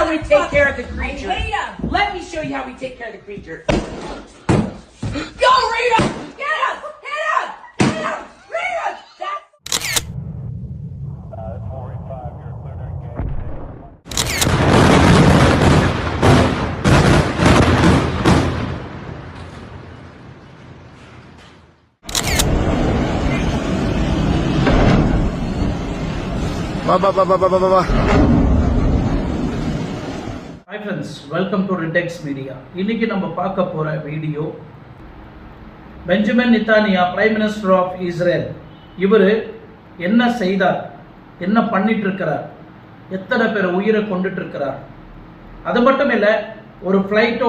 how we take care of the creature. I hate him. Let me show you how we take care of the creature. Go, Rita! Get him! Hit him! Hit him! Rita! That's... 45, you're clear to engage. Hi friends, welcome to Rintex Media. இன்னைக்கு நம்ம பார்க்க போற video Benjamin Netanyahu prime minister of Israel. இவர் என்ன செய்தார், என்ன பண்ணிட்டு இருக்கிறார், எத்தனை பேர் உயிரை கொண்டுட்டு இருக்கிறார். அது மட்டும் இல்லை, ஒரு ஃப்ளைட்டோட